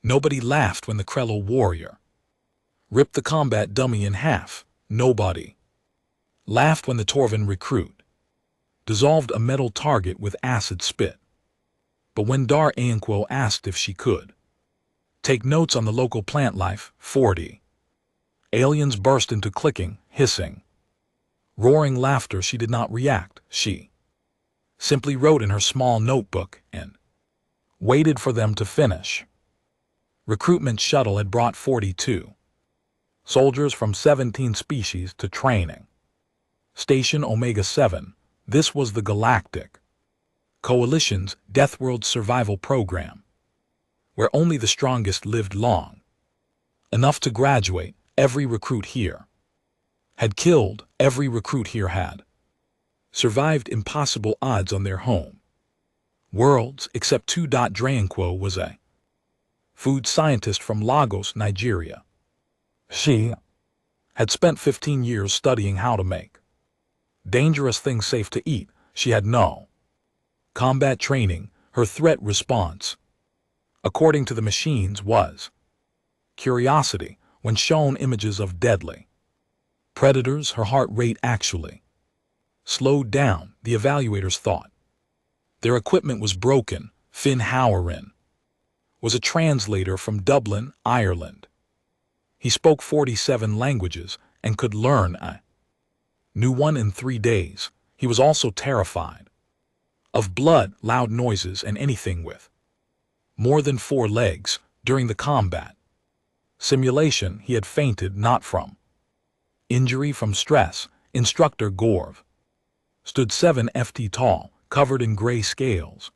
Nobody laughed when the Krello warrior ripped the combat dummy in half. Nobody laughed when the Torven recruit dissolved a metal target with acid spit. But when Dar Aenquo asked if she could take notes on the local plant life, 40 aliens burst into clicking, hissing, roaring laughter. She did not react. She simply wrote in her small notebook and waited for them to finish. Recruitment shuttle had brought 42 soldiers from 17 species to training Station Omega-7. This was the Galactic Coalition's Deathworld survival program, where only the strongest lived long enough to graduate. Every recruit here had killed. Every recruit here had survived impossible odds on their home worlds, except 2. Draenquo was a food scientist from Lagos, Nigeria. She had spent 15 years studying how to make dangerous things safe to eat. She had no combat training. Her threat response, according to the machines, was curiosity. When shown images of deadly predators, her heart rate actually slowed down. The evaluators thought their equipment was broken. Finn Howrin was a translator from Dublin, Ireland. He spoke 47 languages and could learn a new one in 3 days. He was also terrified of blood, loud noises, and anything with more than 4 legs. During the combat simulation, he had fainted, not from injury, from stress. Instructor Gorv stood 7 ft tall, covered in gray scales,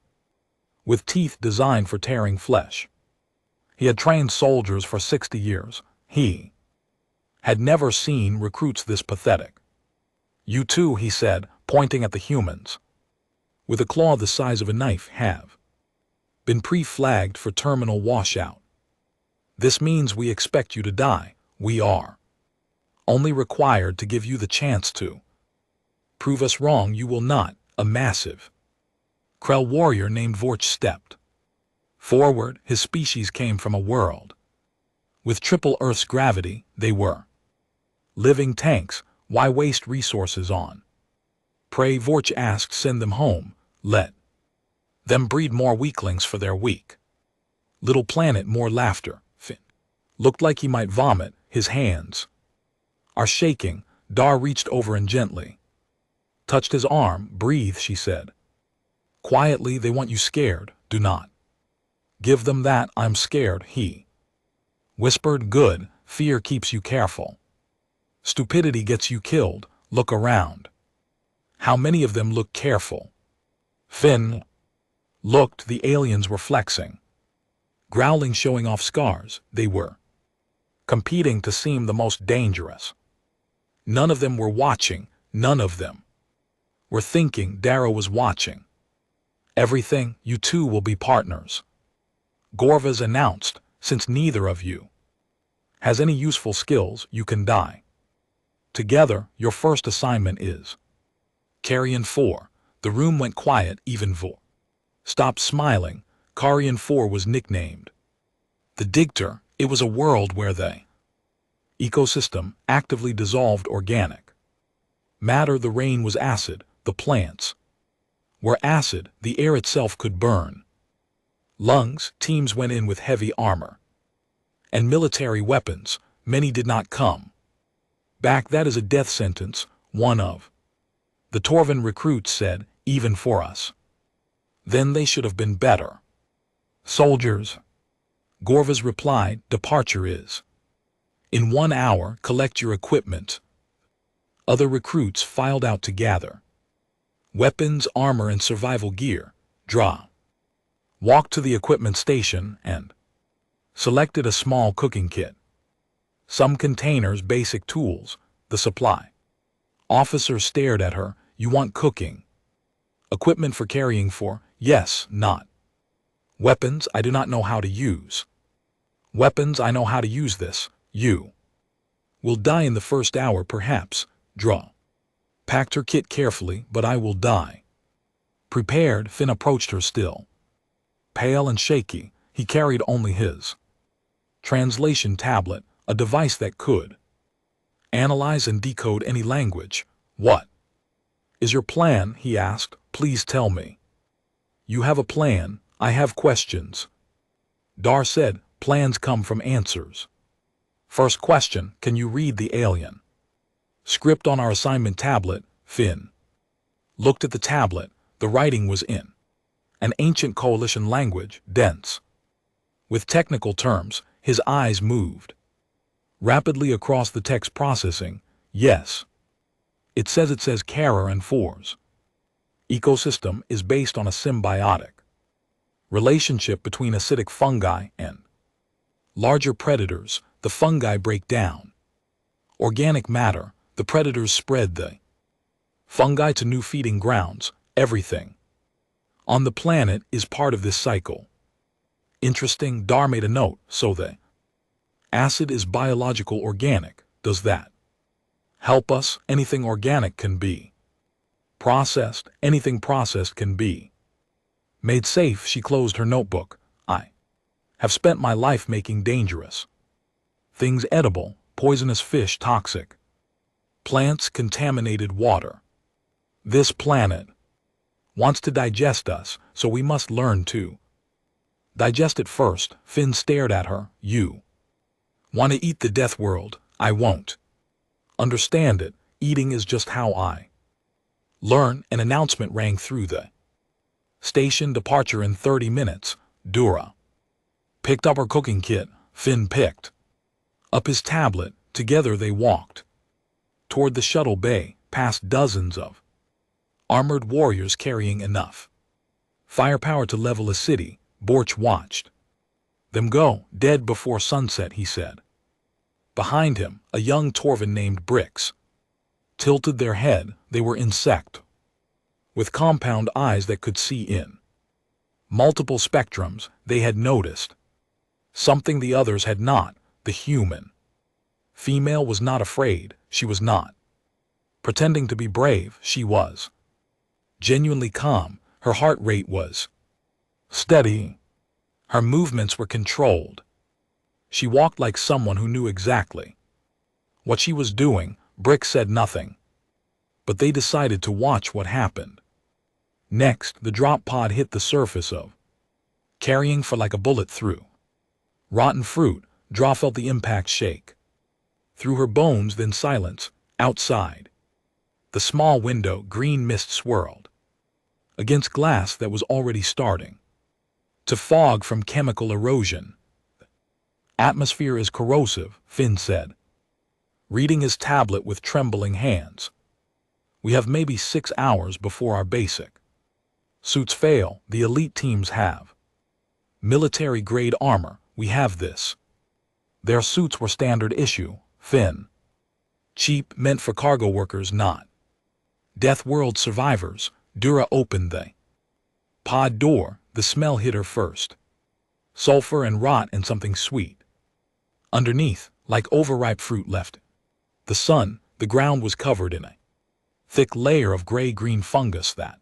with teeth designed for tearing flesh. He had trained soldiers for 60 years. He had never seen recruits this pathetic. You two, he said, pointing at the humans, with a claw the size of a knife, have been pre-flagged for terminal washout. This means we expect you to die. We are only required to give you the chance to prove us wrong. You will not. A massive Krell warrior named Vorch stepped forward. His species came from a world with triple Earth's gravity. They were living tanks. Why waste resources on prey? Vorch asked. Send them home. Let them breed more weaklings for their weak little planet. More laughter. Finn looked like he might vomit. His hands are shaking. Dar reached over and gently touched his arm. Breathe, she said quietly. They want you scared. Do not give them that. I'm scared, he whispered. Good. Fear keeps you careful. Stupidity gets you killed. Look around. How many of them look careful? Finn looked. The aliens were flexing, growling, showing off scars. They were competing to seem the most dangerous. None of them were watching. None of them were thinking. Darrow was watching everything. You two will be partners, Gorvas announced. Since neither of you has any useful skills, you can die together. Your first assignment is Carrion 4. The room went quiet. Even Vor stopped smiling. Carrion 4 was nicknamed the Digter. It was a world where the ecosystem actively dissolved organic matter. The rain was acid. The plants were acid. The air itself could burn lungs. Teams went in with heavy armor and military weapons. Many did not come back. That is a death sentence, one of the Torven recruits said, even for us. Then they should have been better soldiers, Gorvas replied. Departure is in 1 hour. Collect your equipment. Other recruits filed out to gather weapons, armor, and survival gear. Draw walked to the equipment station and selected a small cooking kit, some containers, basic tools. The supply officer stared at her. You want cooking equipment for carrying 4? Yes. Not weapons. I do not know how to use weapons. I know how to use this. You will die in the first hour, perhaps. Draw packed her kit carefully. But I will die prepared. Finn approached her, still pale and shaky. He carried only his Translation tablet, a device that could analyze and decode any language. What is your plan? He asked. Please tell me. You have a plan, I have questions. Dar said, plans come from answers. First question, can you read the alien? Script on our assignment tablet, Finn looked at the tablet. The writing was in an ancient coalition language, dense with technical terms. His eyes moved rapidly across the text processing. Yes. It says Kara and Fours. Ecosystem is based on a symbiotic relationship between acidic fungi and larger predators. The fungi break down organic matter. The predators spread the fungi to new feeding grounds. Everything on the planet is part of this cycle. Interesting. Dar made a note. So the acid is biological organic. Does that help us? Anything organic can be processed. Anything processed can be made safe. She closed her notebook. I have spent my life making dangerous things edible, poisonous fish toxic, plants contaminated water. This planet wants to digest us, so we must learn to digest it first. Finn stared at her. You want to eat the Deathworld? I won't understand it. Eating is just how I learn. An announcement rang through the station. Departure in 30 minutes. Dura picked up her cooking kit. Finn picked up his tablet. Together they walked toward the shuttle bay, past dozens of armored warriors carrying enough firepower to level a city. Borch watched them go. Dead before sunset, he said. Behind him, a young Torvin named Brix tilted their head. They were insect with compound eyes that could see in multiple spectrums. They had noticed something the others had not. The human female was not afraid. She was not pretending to be brave. She was genuinely calm. Her heart rate was steady. Her movements were controlled. She walked like someone who knew exactly what she was doing. Brick said nothing, but they decided to watch what happened. Next, the drop pod hit the surface of carrying for like a bullet through rotten fruit. Dra felt the impact shake through her bones. Then silence. Outside the small window, green mist swirled against glass that was already starting to fog from chemical erosion. Atmosphere is corrosive, Finn said, reading his tablet with trembling hands. We have maybe 6 hours before our basic suits fail. The elite teams have military-grade armor. We have this. Their suits were standard issue, Finn. Cheap, meant for cargo workers, not Deathworld survivors. Dura opened the pod door. The smell hit her first. Sulfur and rot and something sweet underneath, like overripe fruit left. The sun, the ground was covered in a thick layer of gray-green fungus that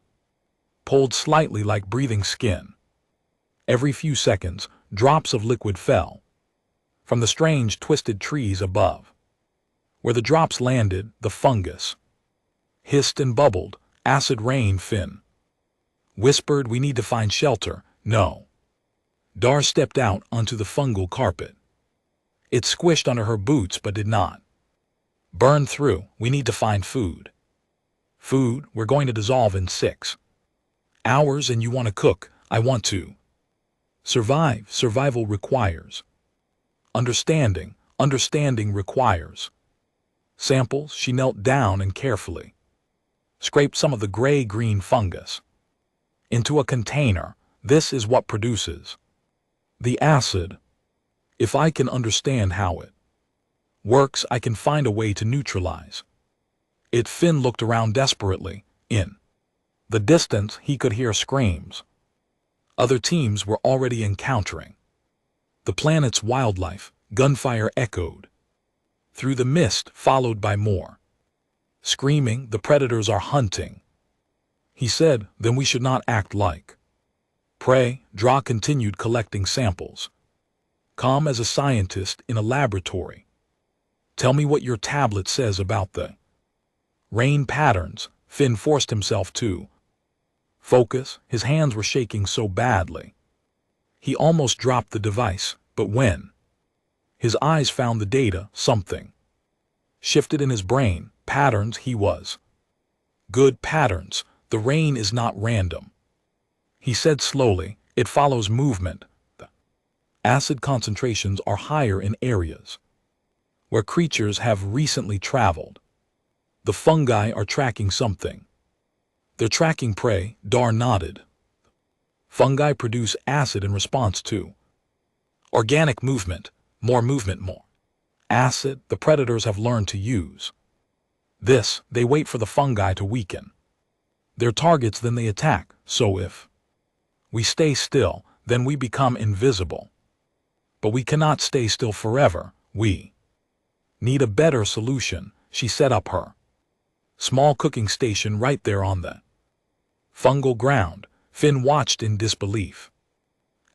pulled slightly like breathing skin. Every few seconds, drops of liquid fell from the strange twisted trees above. Where the drops landed, the fungus hissed and bubbled. Acid rain. Finn whispered, we need to find shelter. No. Dar stepped out onto the fungal carpet. It squished under her boots but did not burn through. We need to find food. Food? We're going to dissolve in 6 hours and you want to cook. I want to survive. Survival requires understanding. Understanding requires samples. She knelt down and carefully scraped some of the gray-green fungus into a container. This is what produces the acid. If I can understand how it works, I can find a way to neutralize it. Finn looked around desperately. In the distance, he could hear screams. Other teams were already encountering the planet's wildlife. Gunfire echoed through the mist, followed by more screaming. The predators are hunting, he said. Then we should not act like prey. Dra continued collecting samples. calm as a scientist in a laboratory. Tell me what your tablet says about the rain patterns. Finn forced himself to focus. His hands were shaking so badly. He almost dropped the device, but when his eyes found the data, something shifted in his brain. Patterns, he was. Good patterns. The rain is not random. He said slowly, it follows movement. The acid concentrations are higher in areas where creatures have recently traveled. The fungi are tracking something. They're tracking prey. Dar nodded. Fungi produce acid in response to organic movement, more acid. The predators have learned to use this. They wait for the fungi to weaken their targets, then they attack. So if we stay still, then we become invisible. But we cannot stay still forever. We need a better solution. She set up her small cooking station right there on the fungal ground. Finn watched in disbelief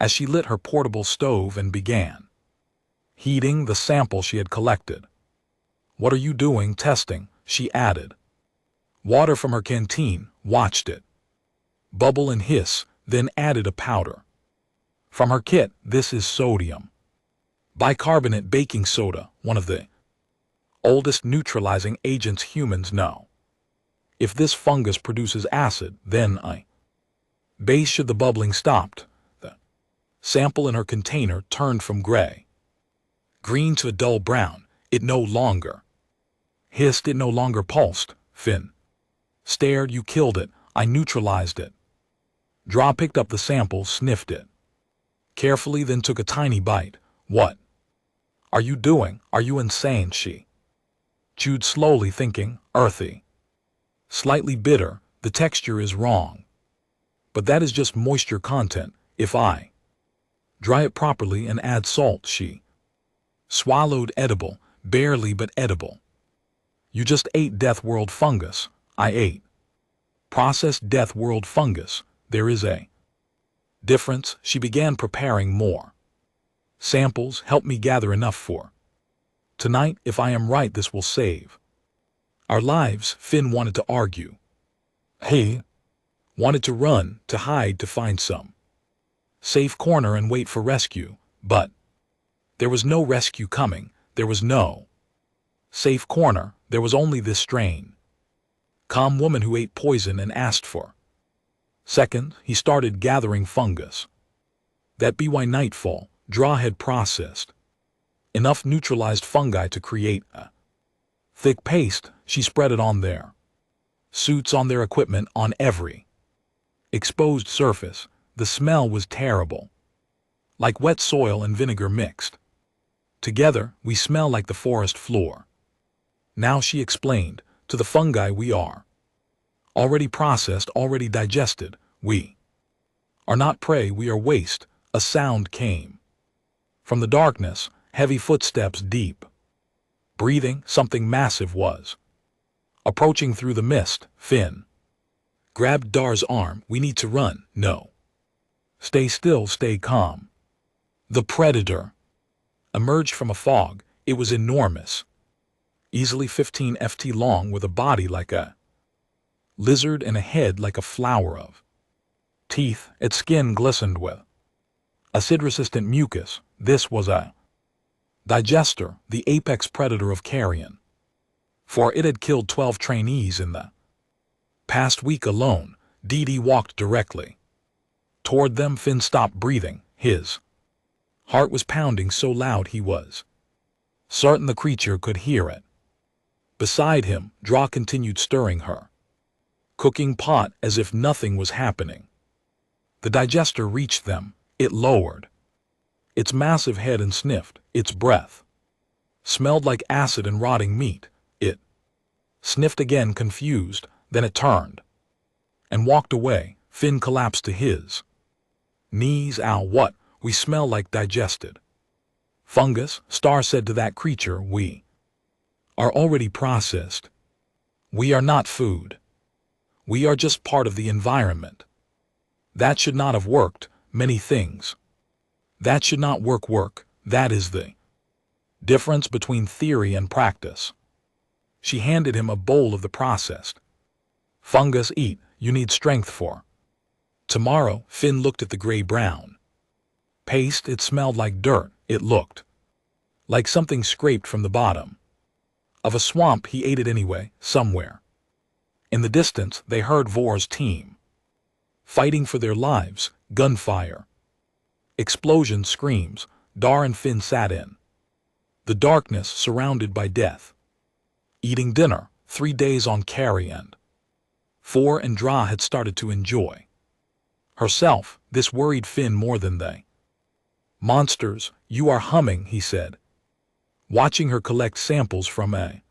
as she lit her portable stove and began heating the sample she had collected. What are you doing? Testing, she added. Water from her canteen. Watched it bubble and hiss, then added a powder from her kit. This is sodium bicarbonate baking soda, one of the oldest neutralizing agents humans know. If this fungus produces acid, then base should. The bubbling stopped. The sample in her container turned from green to a dull brown. It no longer hissed, it no longer pulsed. Finn stared. You killed it. I neutralized it. Draw picked up the sample, sniffed it carefully, then took a tiny bite. What are you doing? Are you insane? She chewed slowly, thinking, earthy, slightly bitter. The texture is wrong. But that is just moisture content. If I dry it properly and add salt. She swallowed. Edible, barely, but edible. You just ate Deathworld fungus. I ate processed Deathworld fungus. There is a difference. She began preparing more samples. Help me gather enough for tonight. If I am right, this will save our lives. Finn wanted to argue. He wanted to run, to hide, to find some safe corner and wait for rescue. But there was no rescue coming. There was no safe corner. There was only this strange, calm woman who ate poison and asked for seconds. He started gathering fungus. That by nightfall, Draw had processed enough neutralized fungi to create a thick paste. She spread it on their suits, on their equipment, on every exposed surface. The smell was terrible, like wet soil and vinegar mixed together. We smell like the forest floor. Now, she explained, to the fungi we are already processed, already digested. We are not prey, we are waste. A sound came from the darkness, heavy footsteps, deep breathing. Something massive was approaching through the mist. Finn grabbed Dar's arm. We need to run. No. Stay still, stay calm. The predator emerged from a fog. It was enormous, easily 15 ft long, with a body like a lizard and a head like a flower of teeth. Its skin glistened with acid-resistant mucus. This was a digester, the apex predator of carrion, for it had killed 12 trainees in the past week alone. Dee walked directly toward them. Finn stopped breathing. His heart was pounding so loud he was certain the creature could hear it. Beside him, Draw continued stirring her cooking pot as if nothing was happening. The digester reached them. It lowered its massive head and sniffed. Its breath smelled like acid and rotting meat. It sniffed again, confused. Then it turned and walked away. Finn collapsed to his knees. Ow, what? We smell like digested fungus. Star said to that creature, we are already processed. We are not food. We are just part of the environment. That should not have worked. Many things that should not work. That is the difference between theory and practice. She handed him a bowl of the processed fungus. Eat, you need strength for tomorrow. Finn looked at the gray-brown paste. It smelled like dirt. It looked like something scraped from the bottom of a swamp. He ate it anyway. Somewhere in the distance, they heard Vor's team fighting for their lives. Gunfire, explosions, screams. Dar and Finn sat in the darkness, surrounded by death, eating dinner. 3 days on Carrie and Vor and Dra had started to enjoy herself. This worried Finn more than they. Monsters, you are humming, he said, watching her collect samples from a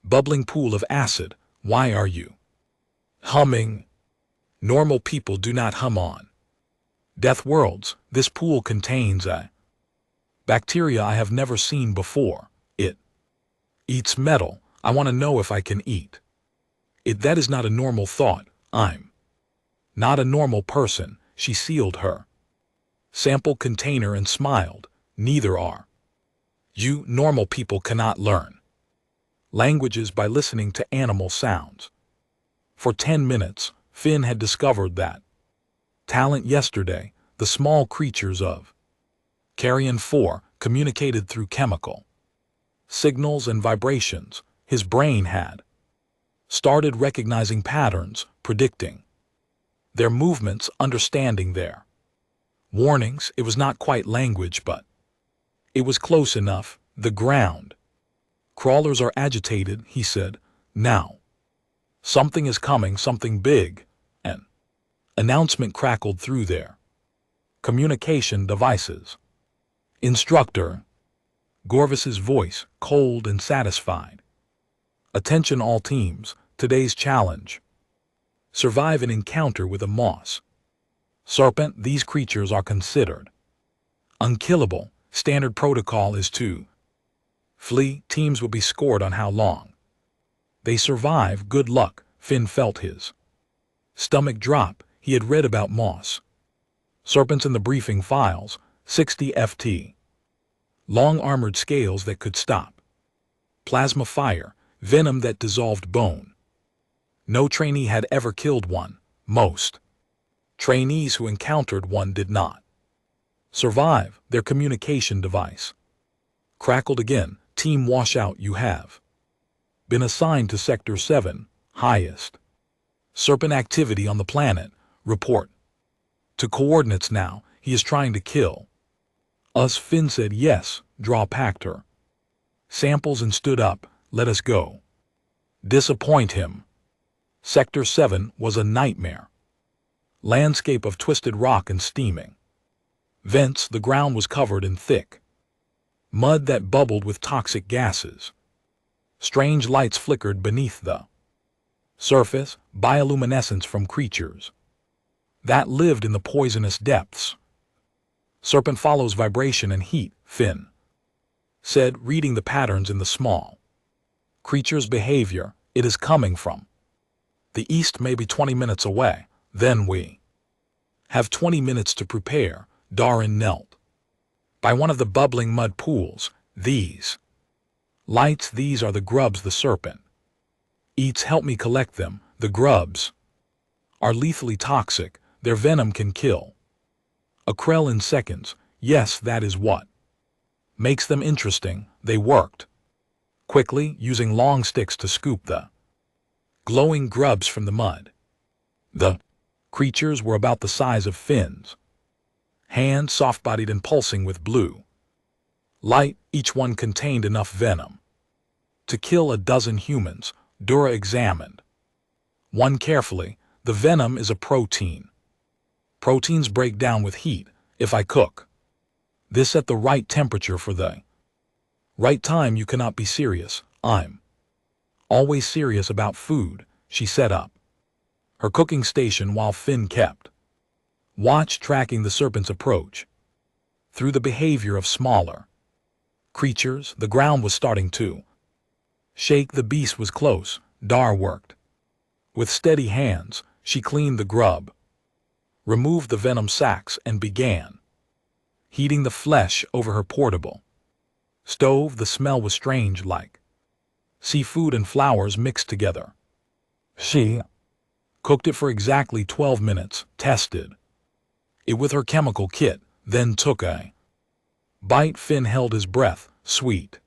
bubbling pool of acid. Why are you humming? Normal people do not hum on Deathworlds. This pool contains a bacteria I have never seen before. It eats metal. I want to know if I can eat it. That is not a normal thought. I'm not a normal person. She sealed her sample container and smiled. Neither are you. Normal people cannot learn languages by listening to animal sounds. For 10 minutes, Finn had discovered that talent. Yesterday, the small creatures of Carrion 4 communicated through chemical signals and vibrations. His brain had started recognizing patterns, predicting their movements, understanding their warnings. It was not quite language, but it was close enough. The ground crawlers are agitated, he said. Now something is coming, something big. An announcement crackled through their communication devices. Instructor Gorvis's voice, cold and satisfied. Attention all teams, today's challenge: survive an encounter with a moss serpent. These creatures are considered unkillable. Standard protocol is to flee. Teams will be scored on how long they survive. Good luck. Finn felt his stomach drop. He had read about moss serpents in the briefing files. 60 ft. long, armored scales that could stop plasma fire, venom that dissolved bone. No trainee had ever killed one. Most trainees who encountered one did not survive. Their communication device crackled again. Team washout, you have been assigned to Sector 7, highest serpent activity on the planet. Report to coordinates now. He is trying to kill us. Finn said yes. Dra packed her samples and stood up. Let us go. Disappoint him. Sector 7 was a nightmare. Landscape of twisted rock and steaming vents. The ground was covered in thick mud that bubbled with toxic gases. Strange lights flickered beneath the surface, bioluminescence from creatures that lived in the poisonous depths. Serpent follows vibration and heat, Finn said, reading the patterns in the small creature's behavior. It is coming from the east, maybe 20 minutes away. Then we have 20 minutes to prepare. Darin knelt by one of the bubbling mud pools. These lights, these are the grubs the serpent eats. Help me collect them. The grubs are lethally toxic. Their venom can kill a krell in seconds. Yes, that is what makes them interesting. They worked quickly, using long sticks to scoop the glowing grubs from the mud. The creatures were about the size of Finn's hand, soft-bodied and pulsing with blue light. Each one contained enough venom to kill a dozen humans. Dura examined one carefully. The venom is a protein. Proteins break down with heat. If I cook this at the right temperature for the right time, you cannot be serious. I'm always serious about food. She set up her cooking station while Finn kept watch, tracking the serpent's approach through the behavior of smaller creatures. The ground was starting to shake. The beast was close. Dar worked with steady hands. She cleaned the grub, removed the venom sacs, and began heating the flesh over her portable stove. The smell was strange, like seafood and flowers mixed together. She cooked it for exactly 12 minutes, tested it with her chemical kit, then took a bite. Finn held his breath. Sweet,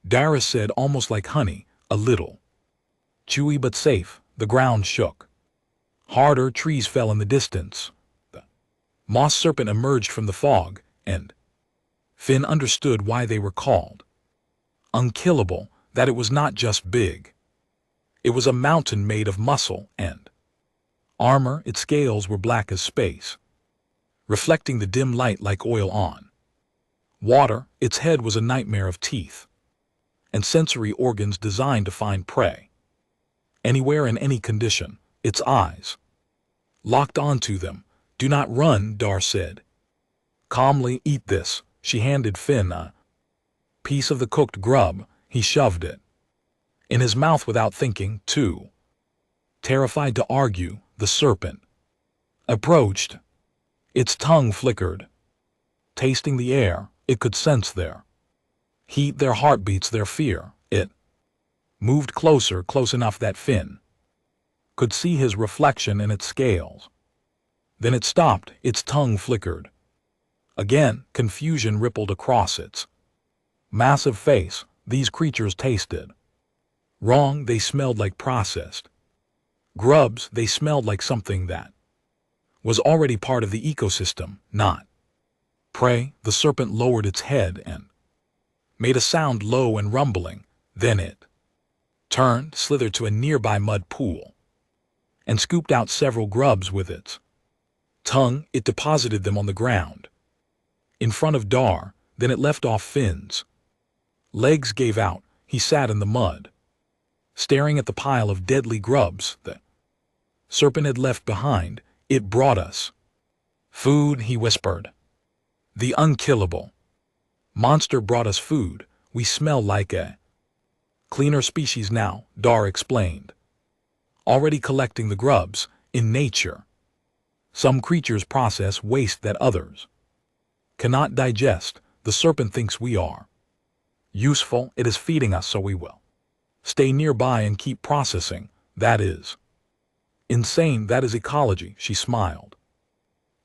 Dara said, almost like honey, a little chewy but safe. The ground shook harder, trees fell in the distance. The moss serpent emerged from the fog, and Finn understood why they were called unkillable, that it was not just big. It was a mountain made of muscle and armor. Its scales were black as space, reflecting the dim light like oil on water. Its head was a nightmare of teeth and sensory organs designed to find prey anywhere in any condition. Its eyes locked onto them. Do not run, Dar said calmly. Eat this. She handed Finn a piece of the cooked grub. He shoved it in his mouth without thinking. Too terrified to argue, the serpent approached. Its tongue flickered, tasting the air. It could sense their heat, their heartbeats, their fear. It moved closer, close enough that Finn could see his reflection in its scales. Then it stopped. Its tongue flickered again. Confusion rippled across its massive face. These creatures tasted wrong. They smelled like processed grubs. They smelled like something that was already part of the ecosystem, not prey. The serpent lowered its head and made a sound, low and rumbling. Then it turned, slithered to a nearby mud pool, and scooped out several grubs with its tongue. It deposited them on the ground in front of Dar. Then it left off. Finn's legs gave out. He sat in the mud, staring at the pile of deadly grubs the serpent had left behind. It brought us food, he whispered. The unkillable monster brought us food. We smell like a cleaner species now, Dar explained. Already collecting the grubs. In nature, some creatures process waste that others cannot digest. The serpent thinks we are useful. It is feeding us, so we will stay nearby and keep processing. That is insane. That is ecology, she smiled.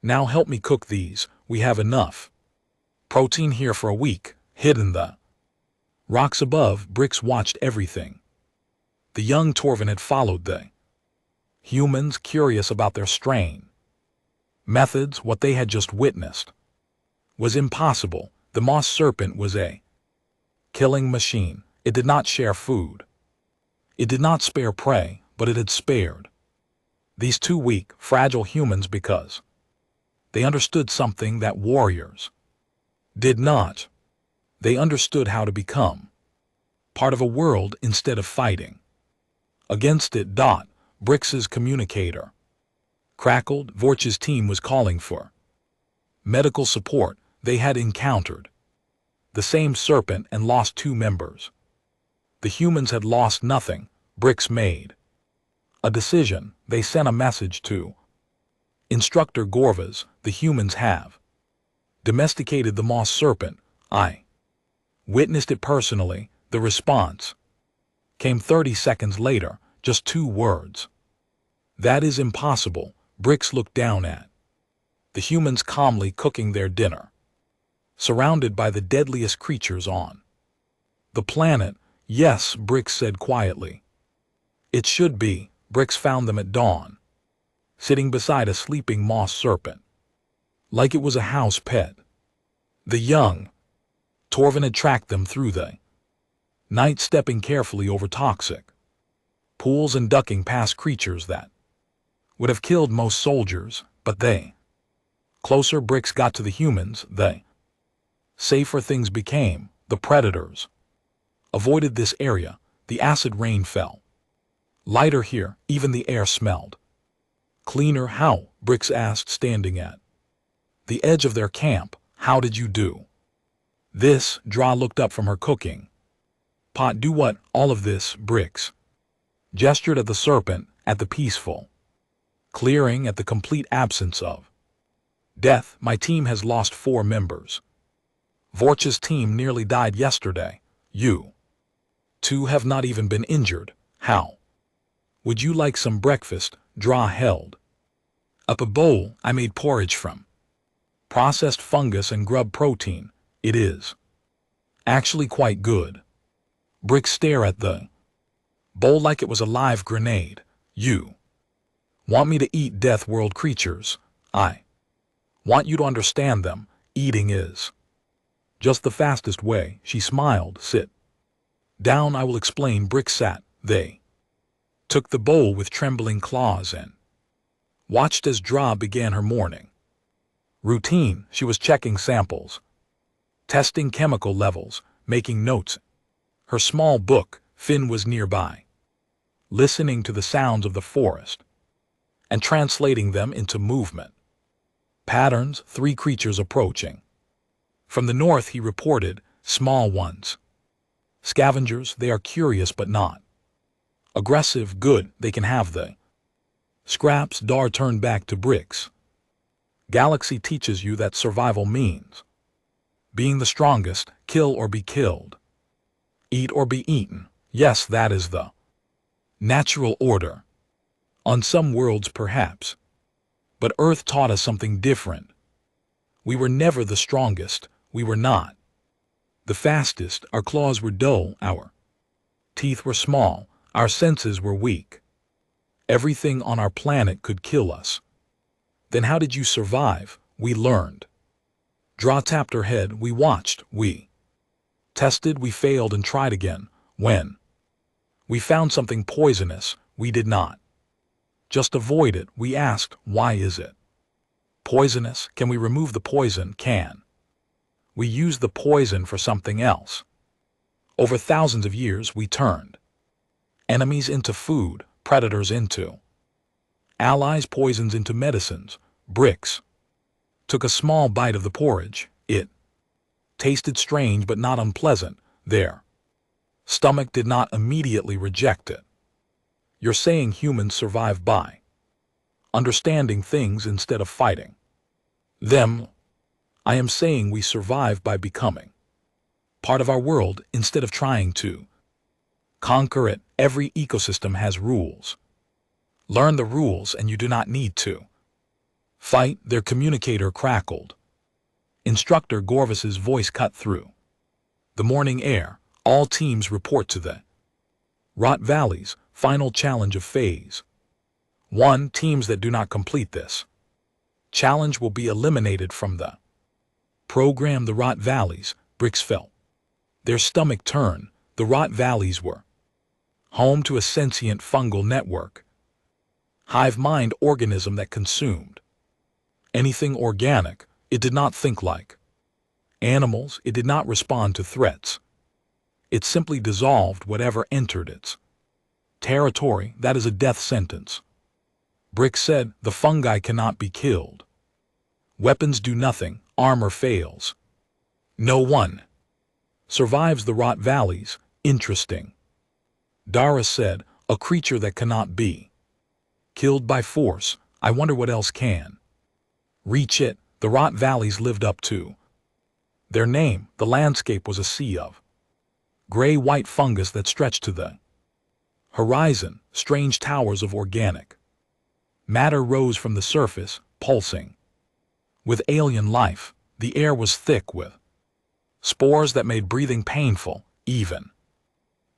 Now help me cook these. We have enough protein here for a week. Hidden the rocks above, Brix watched everything. The young Torvin had followed the humans, curious about their strain methods. What they had just witnessed was impossible. The moss serpent was a killing machine. It did not share food. It did not spare prey, but it had spared these 2 weak, fragile humans because they understood something that warriors did not. They understood how to become part of a world instead of fighting against it. Brix's communicator crackled. Vorch's team was calling for medical support. They had encountered the same serpent and lost 2 members. The humans had lost nothing. Brix made a decision. They sent a message to Instructor Gorvas. The humans have domesticated the moss serpent. I witnessed it personally. The response came 30 seconds later, just 2 words. That is impossible. Brix looked down at the humans calmly cooking their dinner, surrounded by the deadliest creatures on the planet. Yes, Brix said quietly. It should be. Brix found them at dawn, sitting beside a sleeping moss serpent, like it was a house pet. The young Torvin had tracked them through the night, stepping carefully over toxic pools and ducking past creatures that would have killed most soldiers, but they closer Brix got to the humans, the safer things became. The predators avoided this area. The acid rain fell lighter here. Even the air smelled cleaner. How? Brix asked, standing at the edge of their camp. How did you do this? Dra looked up from her cooking pot. Do what? All of this? Brix gestured at the serpent, at the peaceful clearing, at the complete absence of Death, my team has lost 4 members. Vorch's team nearly died yesterday. You 2 have not even been injured. How? Would you like some breakfast? Draw held up a bowl I made porridge from processed fungus and grub protein. It is actually quite good. Brick stare at the bowl like it was a live grenade. You want me to eat Deathworld creatures? I want you to understand them. Eating is just the fastest way. She smiled. Sit down, I will explain. Brick sat. They took the bowl with trembling claws and watched as Dra began her morning routine. She was checking samples, testing chemical levels, making notes. Her small book, Finn was nearby, listening to the sounds of the forest and translating them into movement patterns. 3 creatures approaching. From the north, he reported, small ones. Scavengers, they are curious but not aggressive. Good, they can have the scraps. Dar turned back to Bricks. Galaxy teaches you that survival means being the strongest, kill or be killed, eat or be eaten. Yes, that is the natural order. On some worlds perhaps. But Earth taught us something different. We were never the strongest, we were not the fastest. Our claws were dull, our teeth were small, our senses were weak. Everything on our planet could kill us. Then how did you survive? We learned. Dra tapped her head. We watched, we tested, we failed and tried again. When we found something poisonous, we did not just avoid it. We asked, why is it poisonous? Can we remove the poison? Can we use the poison for something else? Over thousands of years, we turned enemies into food, predators into allies, poisons into medicines. Bricks took a small bite of the porridge. It tasted strange but not unpleasant. Their stomach did not immediately reject it. You're saying humans survive by understanding things instead of fighting them? I am saying we survive by becoming part of our world instead of trying to conquer it. Every ecosystem has rules. Learn the rules and you do not need to fight. Their communicator crackled. Instructor Gorvis's voice cut through the morning air. All teams report to the Rot Valleys. Final challenge of Phase 1. Teams that do not complete this challenge will be eliminated from the program. The Rot Valleys. Bricks felt their stomach turn. The Rot Valleys were home to a sentient fungal network, hive mind organism that consumed anything organic. It did not think like animals. It did not respond to threats. It simply dissolved whatever entered its territory. That is a death sentence. Brick said, the fungi cannot be killed. Weapons do nothing. Armor fails. No one survives the Rot Valleys. Interesting. Dara said, a creature that cannot be killed by force. I wonder what else can reach it. The Rot Valleys lived up to their name. The landscape was a sea of gray-white fungus that stretched to the horizon. Strange towers of organic matter rose from the surface, pulsing with alien life. The air was thick with spores that made breathing painful, even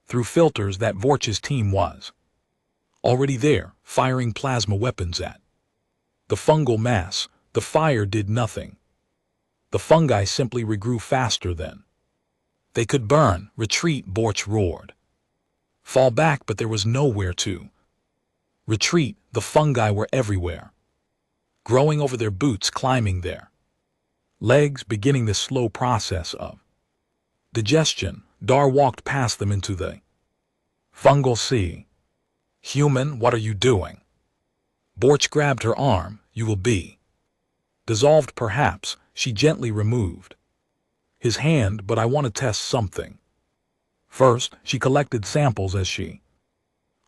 through filters. That Vorch's team was already there, firing plasma weapons at the fungal mass. The fire did nothing. The fungi simply regrew faster than they could burn. Retreat, Borch roared. Fall back, but there was nowhere to retreat. The fungi were everywhere, growing over their boots, climbing their legs, beginning the slow process of digestion. Dar walked past them into the fungal sea. Human, what are you doing? Borch grabbed her arm. You will be dissolved perhaps. She gently removed his hand. But I want to test something. First, she collected samples as she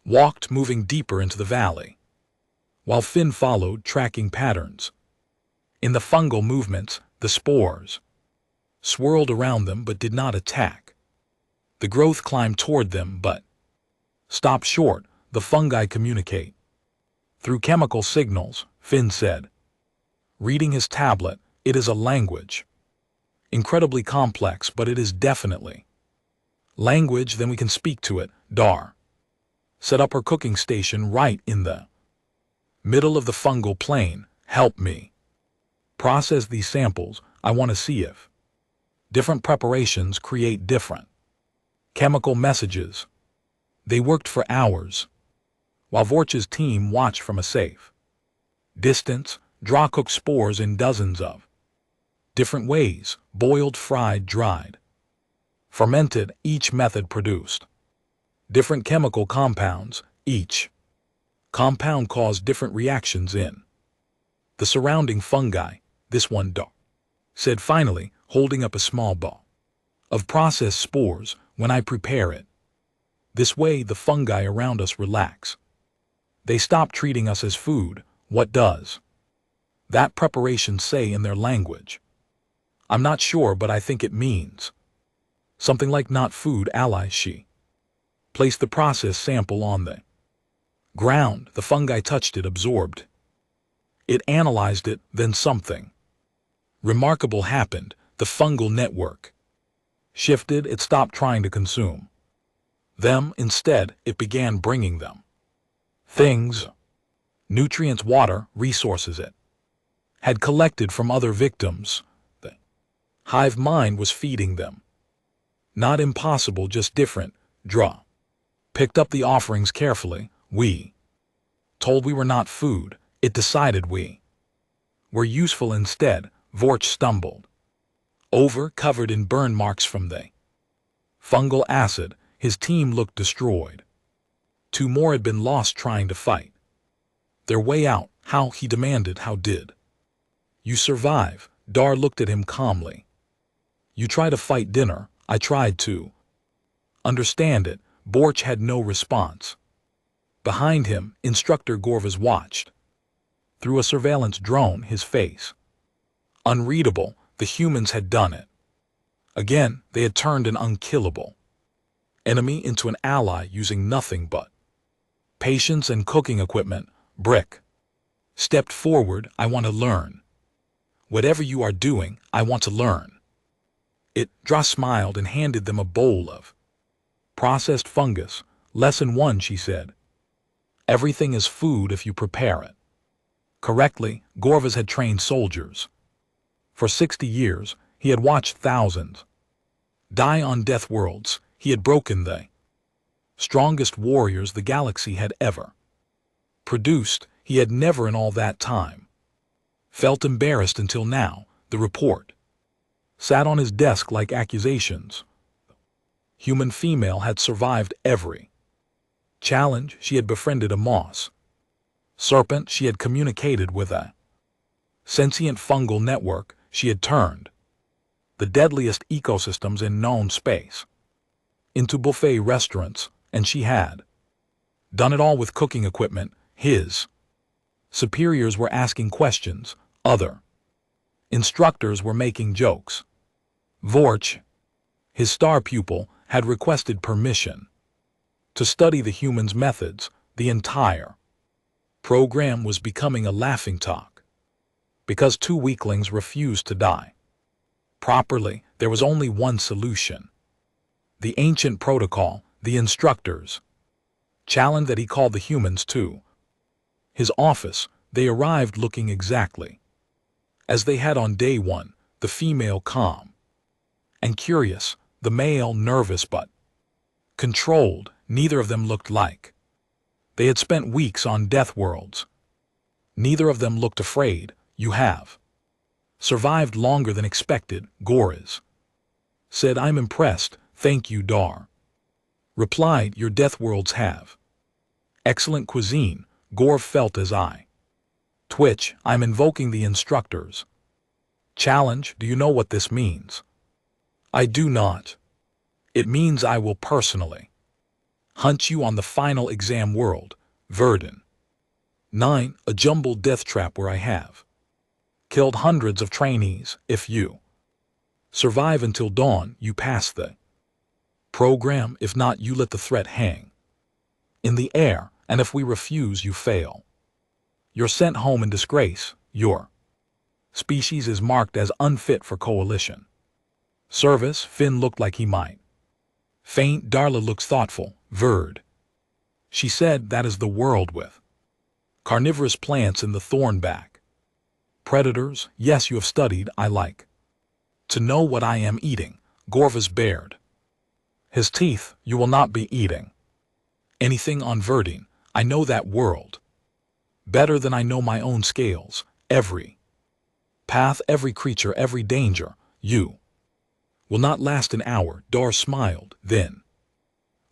walked, moving deeper into the valley, while Finn followed, tracking patterns In the fungal movements, the spores swirled around them but did not attack. The growth climbed toward them but stopped short. The fungi communicate through chemical signals, Finn said. Reading his tablet, it is a language. Incredibly complex, but it is definitely language. Then we can speak to it. Dar set up her cooking station right in the middle of the fungal plane. Help me process these samples. I want to see if different preparations create different chemical messages. They worked for hours, while Vorch's team watched from a safe distance. Draw cooked spores in dozens of different ways: boiled, fried, dried, fermented. Each method produced different chemical compounds. Each compound caused different reactions in the surrounding fungi. This one, Dar said finally, holding up a small ball of processed spores. When I prepare it this way, the fungi around us relax. They stop treating us as food. What does that preparation say in their language? I'm not sure, but I think it means something like not food ally. She placed the processed sample on the ground. The fungi touched it, absorbed it, analyzed it. Then something remarkable happened. The fungal network shifted. It stopped trying to consume them. Instead, it began bringing them things, nutrients, water, resources it had collected from other victims. The hive mind was feeding them. Not impossible, just different. Draw picked up the offerings carefully. We told we were not food. It decided we were useful instead. Vorch stumbled over, covered in burn marks from the fungal acid. His team looked destroyed. 2 more had been lost trying to fight their way out. How? He demanded. How did you survive? Dar looked at him calmly. You try to fight dinner. I tried to understand it. Borch had no response. Behind him, Instructor Gorvas watched through a surveillance drone, his face unreadable. The humans had done it again. They had turned an unkillable enemy into an ally using nothing but patience and cooking equipment. Brick stepped forward. I want to learn. Whatever you are doing, I want to learn it. Dra smiled and handed them a bowl of processed fungus. Lesson 1, she said. Everything is food if you prepare it correctly. Gorvas had trained soldiers for 60 years. He had watched thousands die on Deathworlds. He had broken the strongest warriors the galaxy had ever produced. He had never in all that time felt embarrassed until now. The report sat on his desk like accusations. Human female had survived every challenge. She had befriended a moss serpent. She had communicated with a sentient fungal network. She had turned the deadliest ecosystems in known space into buffet restaurants, and she had done it all with cooking equipment. His superiors were asking questions. Other instructors were making jokes. Vorch, his star pupil, had requested permission to study the humans' methods. The entire program was becoming a laughingstock because 2 weaklings refused to die properly. There was only one solution: the ancient protocol. The instructors challenged that he called the humans to his office. They arrived looking exactly as they had on day 1, the female calm and curious, the male nervous but controlled. Neither of them looked like they had spent weeks on Deathworlds. Neither of them looked afraid. You have survived longer than expected, Gorvas said. I'm impressed. Thank you, Dar replied. Your Deathworlds have excellent cuisine. Gorv felt his eye twitch. I'm invoking the instructors challenge. Do you know what this means? I do not. It means I will personally hunt you on the final exam world, Verdun. 9, a jumbled death trap where I have Killed hundreds of trainees. If you survive until dawn, you pass the program. If not, you let the threat hang in the air, and if we refuse, you fail. You're sent home in disgrace. Your species is marked as unfit for coalition service. Finn looked like he might faint. Darla looks thoughtful. Verd. She said, that is the world with carnivorous plants in the thornback. Predators. Yes, you have studied. I like to know what I am eating. Gorvis bared his teeth. You will not be eating anything on Verdine. I know that world better than I know my own scales. Every path, every creature, every danger. You will not last an hour. Dar smiled. Then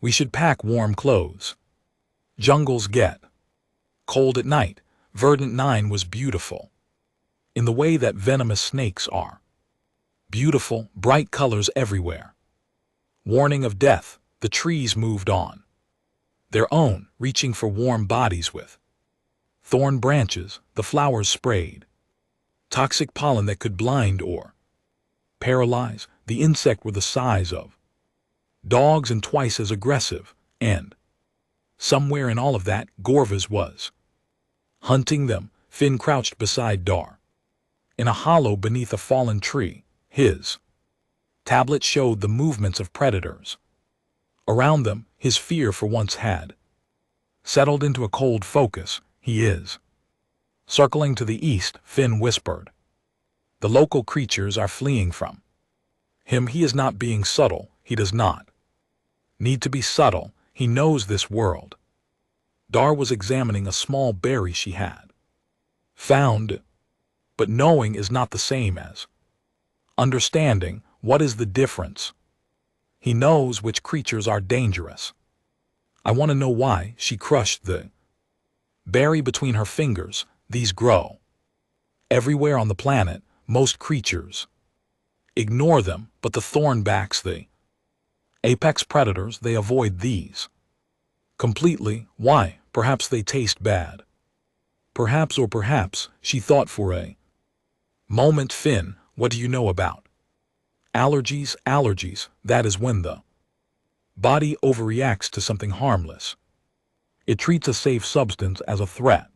we should pack warm clothes. Jungles get cold at night. Verdant 9 was beautiful in the way that venomous snakes are beautiful. Bright colors everywhere. Warning of death. The trees moved on their own, reaching for warm bodies with thorn branches. The flowers sprayed toxic pollen that could blind or paralyze. The insect were the size of dogs and twice as aggressive, and somewhere in all of that, Gorvis was hunting them. Finn crouched beside Dar in a hollow beneath a fallen tree. His tablet showed the movements of predators around them. His fear for once had settled into a cold focus. He is circling to the east, Finn whispered. The local creatures are fleeing from him. He is not being subtle. He does not need to be subtle. He knows this world. Dar was examining a small berry she had found. But knowing is not the same as understanding. What is the difference? He knows which creatures are dangerous. I want to know why. She crushed the berry between her fingers. These grow everywhere on the planet. Most creatures ignore them, but the thornbacks, the apex predators, they avoid these completely. Why? Perhaps they taste bad. Perhaps, or perhaps, she thought for a moment. Finn, what do you know about allergies? Allergies, that is when the body overreacts to something harmless. It treats a safe substance as a threat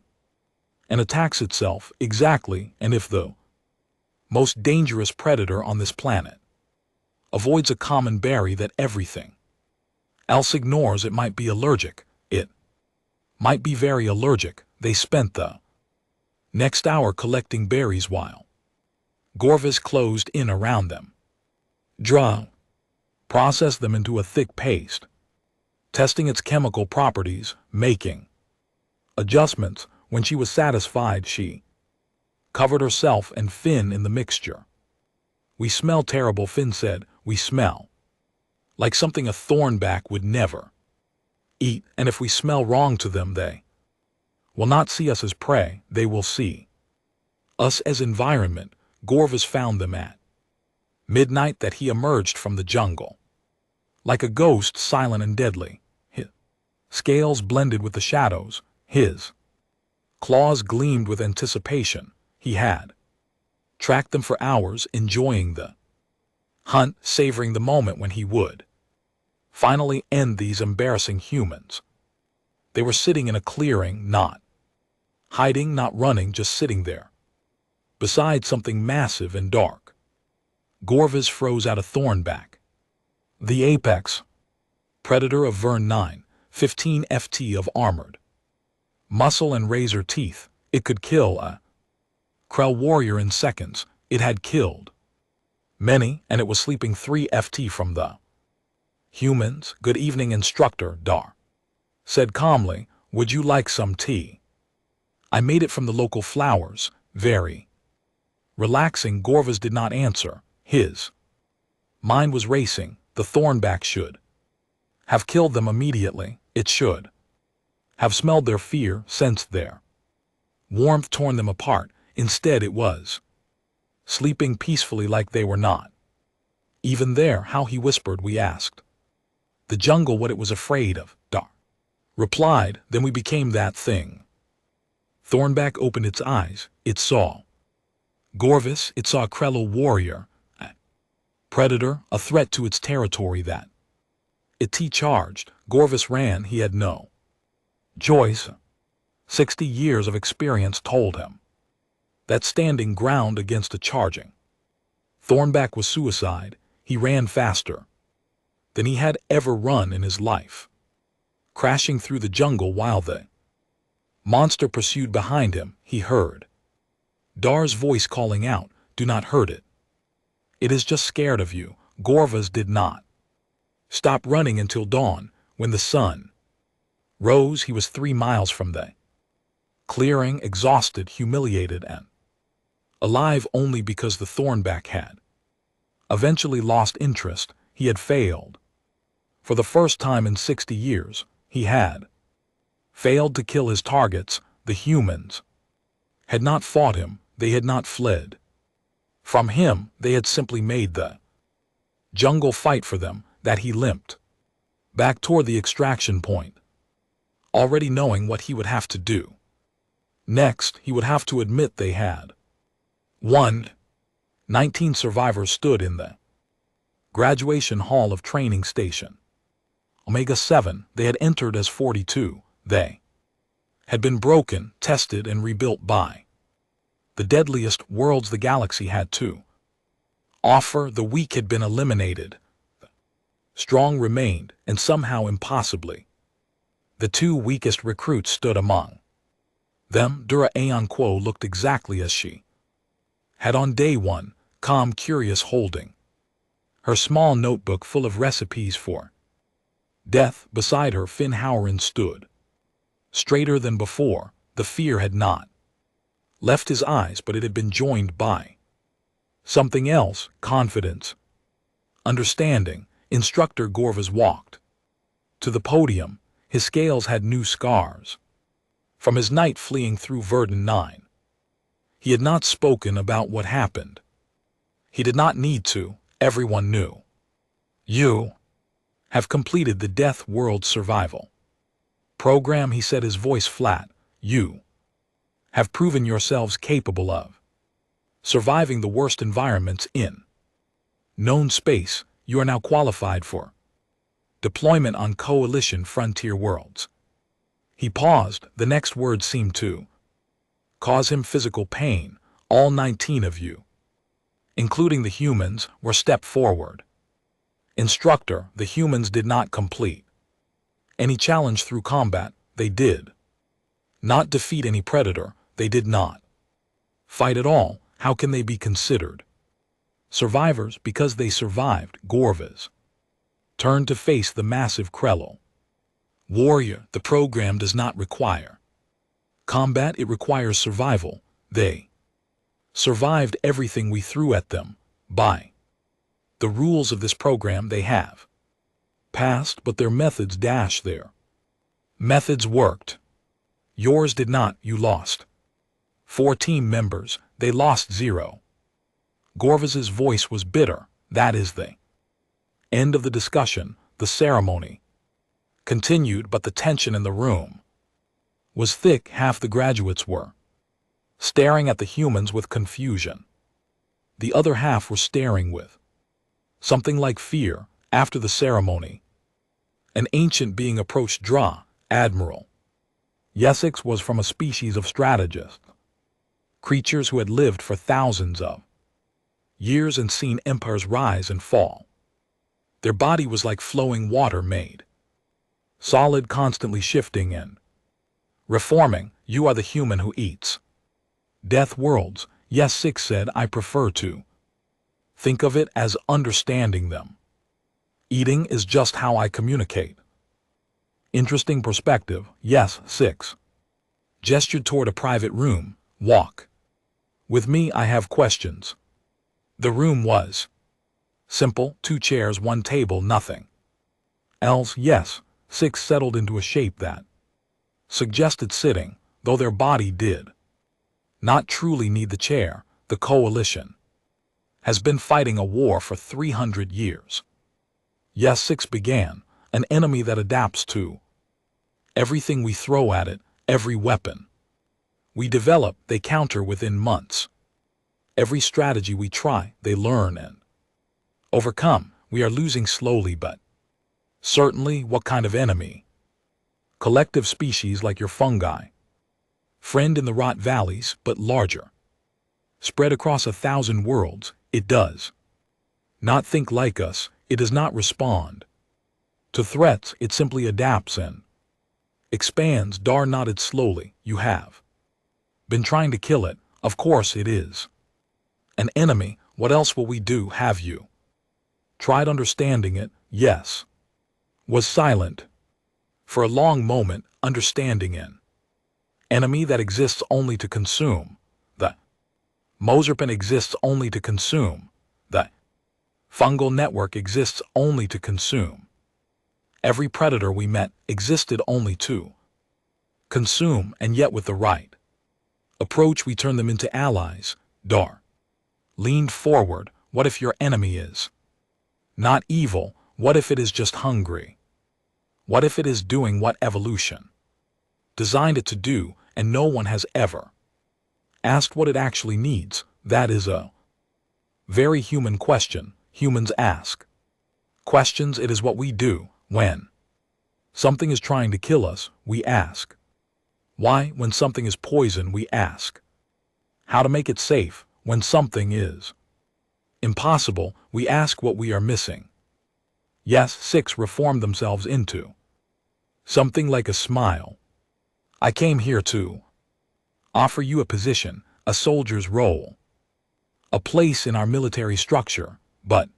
and attacks itself. Exactly. And if the most dangerous predator on this planet avoids a common berry that everything else ignores, it might be allergic. It might be very allergic. They spent the next hour collecting berries while Gorvis closed in around them. Processed them into a thick paste, testing its chemical properties, making adjustments. When she was satisfied, she covered herself and Finn in the mixture. We smell terrible, Finn said. We smell like something a thornback would never eat, and if we smell wrong to them, they will not see us as prey. They will see us as environment. Gorvis found them at midnight that he emerged from the jungle like a ghost, silent and deadly. His scales blended with the shadows. His claws gleamed with anticipation. He had tracked them for hours, enjoying the hunt, savoring the moment when he would finally end these embarrassing humans. They were sitting in a clearing, not hiding, not running, just sitting there beside something massive and dark. Gorvis froze out a thornback, the apex predator of Vern 9, 15 FT of armored muscle and razor teeth. It could kill a Krell warrior in seconds. It had killed many, and it was sleeping 3 FT from the humans. Good evening, instructor, Dar said calmly. Would you like some tea? I made it from the local flowers. Very relaxing. Gorvis did not answer. His mind was racing. The thornback should have killed them immediately. It should have smelled their fear, sensed their warmth, torn them apart. Instead, it was sleeping peacefully like they were not even there. How? He whispered. We asked the jungle what it was afraid of. Dar replied. Then we became that thing. Thornback opened its eyes. It saw Gorvis, it saw a Krello warrior, a predator, a threat to its territory that it charged. Gorvis ran, he had no choice. 60 years of experience told him that standing ground against a charging Thornback was suicide. He ran faster than he had ever run in his life, crashing through the jungle while the monster pursued behind him. He heard Dar's voice calling out, "Do not hurt it. It is just scared of you." Gorvis did not stop running until dawn. When the sun rose, he was 3 miles from the clearing, exhausted, humiliated, and alive only because the Thornback had eventually lost interest. He had failed. For the first time in 60 years, he had failed to kill his targets. The humans had not fought him, they had not fled from him, they had simply made the jungle fight for them. That he limped back toward the extraction point, already knowing what he would have to do. Next, he would have to admit they had won. 19 survivors stood in the graduation hall of training station Omega 7. They had entered as 42. They had been broken, tested, and rebuilt by the deadliest worlds the galaxy had to offer. The weak had been eliminated. The strong remained, and somehow impossibly, the 2 weakest recruits stood among them. Dura Aeon Quo looked exactly as she had on day 1, calm, curious, holding her small notebook full of recipes for death. Beside her, Finn Howren stood, straighter than before. The fear had not left his eyes, but it had been joined by something else: confidence, understanding. Instructor Gorvis walked to the podium. His scales had new scars from his night fleeing through Verdun 9. He had not spoken about what happened. He did not need to. Everyone knew. "You have completed the Deathworld survival program," he said, his voice flat. "You have proven yourselves capable of surviving the worst environments in known space. You are now qualified for deployment on Coalition frontier worlds." He paused. The next word seemed to cause him physical pain. "All 19 of you, including the humans, were stepped forward." Instructor, the humans did not complete any challenge through combat. They did not defeat any predator. They did not fight at all. How can they be considered survivors? Because they survived. Gorvis turned to face the massive Krello warrior. "The program does not require combat, it requires survival. They survived everything we threw at them. By the rules of this program, they have passed, but their methods their methods worked. Yours did not. You lost 4 team members. They lost 0. Gorvis's voice was bitter. That is the end of the discussion. The ceremony continued, but the tension in the room was thick. Half the graduates were staring at the humans with confusion. The other half were staring with something like fear. After the ceremony, an ancient being approached Dra. "Admiral, Yesix was from a species of strategists, creatures who had lived for thousands of years and seen empires rise and fall. Their body was like flowing water, made solid, constantly shifting and reforming. You are the human who eats death worlds." Yesix said, "I prefer to think of it as understanding them. Eating is just how I communicate." Interesting perspective. Yesix gestured toward a private room. "Walk with me, I have questions." The room was simple: 2 chairs, 1 table, nothing else. Yesix settled into a shape that suggested sitting, though their body did not truly need the chair. The Coalition has been fighting a war for 300 years. Yesix began. "An enemy that adapts to everything we throw at it, every weapon we develop, they counter within months. Every strategy we try, they learn and overcome. We are losing slowly, but certainly. What kind of enemy? Collective species like your fungi. Friend in the rot valleys, but larger. Spread across 1,000 worlds, it does not think like us, it does not respond to threats, it simply adapts and expands. Dar nodded slowly. You have been trying to kill it. Of course it is an enemy. What else will we do? Have you tried understanding it? Yes. Was silent for a long moment. Understanding an enemy that exists only to consume. The Mozarpen exists only to consume. The fungal network exists only to consume. Every predator we met existed only to consume, and yet with the right approach we turn them into allies. Dar leaned forward. What if your enemy is not evil? What if it is just hungry? What if it is doing what evolution designed it to do, and no one has ever asked what it actually needs? That is a very human question. Humans ask questions. It is what we do. When something is trying to kill us, we ask why. When something is poison, we ask how to make it safe. When something is impossible, we ask what we are missing. Yes, 6 reformed themselves into something like a smile. I came here to offer you a position, a soldier's role, a place in our military structure, but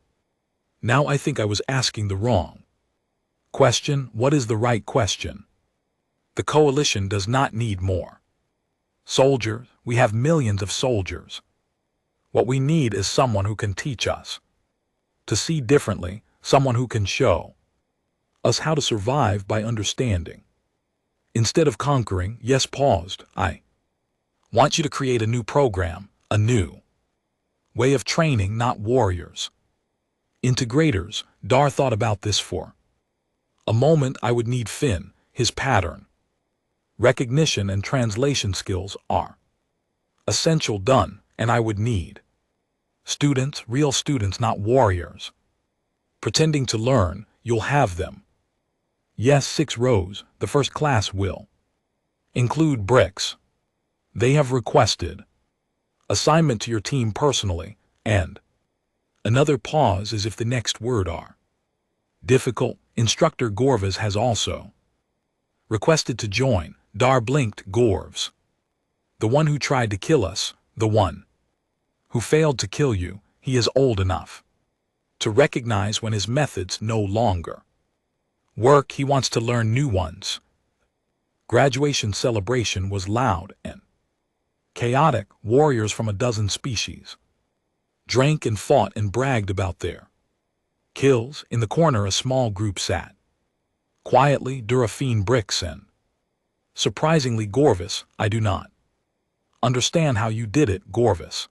now I think I was asking the wrong question. What is the right question? The coalition does not need more soldiers. We have millions of soldiers. What we need is someone who can teach us to see differently, someone who can show us how to survive by understanding instead of conquering. Yes, paused. I want you to create a new program, a new way of training, not warriors. Integrators. Dar thought about this for a moment. I would need Finn. His pattern recognition and translation skills are essential. Done. And I would need students, real students, not warriors pretending to learn. You'll have them. Yes, 6 rows. The first class will include bricks. They have requested assignment to your team personally, and another pause as if the next word are difficult. Instructor Gorvas has also requested to join. Dar blinked. Gorvs, the one who tried to kill us, the one who failed to kill you. He is old enough to recognize when his methods no longer work. He wants to learn new ones. Graduation celebration was loud and chaotic. Warriors from 12 species drank and fought and bragged about their kills. In the corner a small group sat quietly. Durafine, bricks, and surprisingly Gorvas. I do not understand how you did it. Gorvas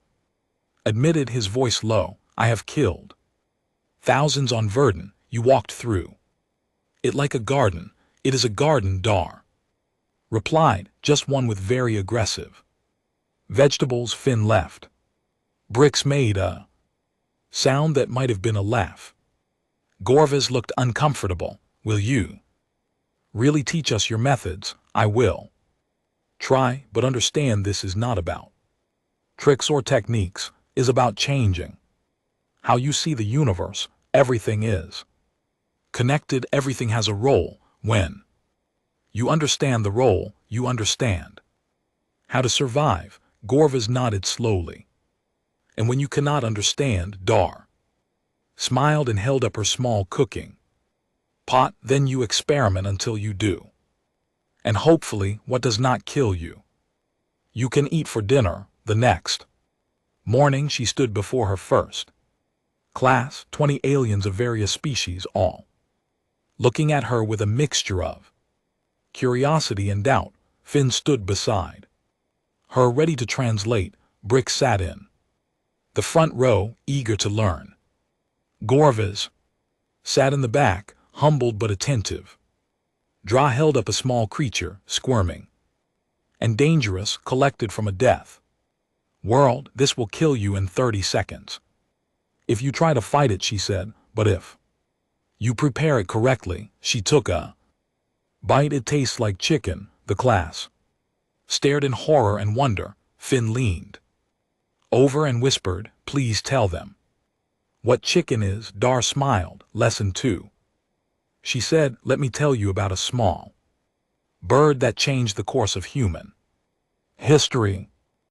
admitted, his voice low. I have killed thousands on Verdun. You walked through it like a garden. It is a garden. Dar replied, just one with very aggressive vegetables. Finn left. Bricks made a sound that might have been a laugh. Gorvas looked uncomfortable. Will you really teach us your methods? I will try, but understand this is not about tricks or techniques. Is about changing how you see the universe. Everything is connected. Everything has a role. When you understand the role, you understand how to survive. Gorvas nodded slowly. And when you cannot understand, Dar smiled and held up her small cooking pot. Then you experiment until you do. And hopefully, what does not kill you, you can eat for dinner. The next morning she stood before her first class, 20 aliens of various species, all looking at her with a mixture of curiosity and doubt. Finn stood beside her, ready to translate. Brick sat in the front row, eager to learn. Gorvas sat in the back, humbled but attentive. Dra held up a small creature, squirming and dangerous, collected from a death World, this will kill you in 30 seconds. If you try to fight it, she said, but if you prepare it correctly, she took a bite. It tastes like chicken. The class stared in horror and wonder. Finn leaned over and whispered, please tell them what chicken is. Dar smiled. Lesson 2. She said, let me tell you about a small bird that changed the course of human history.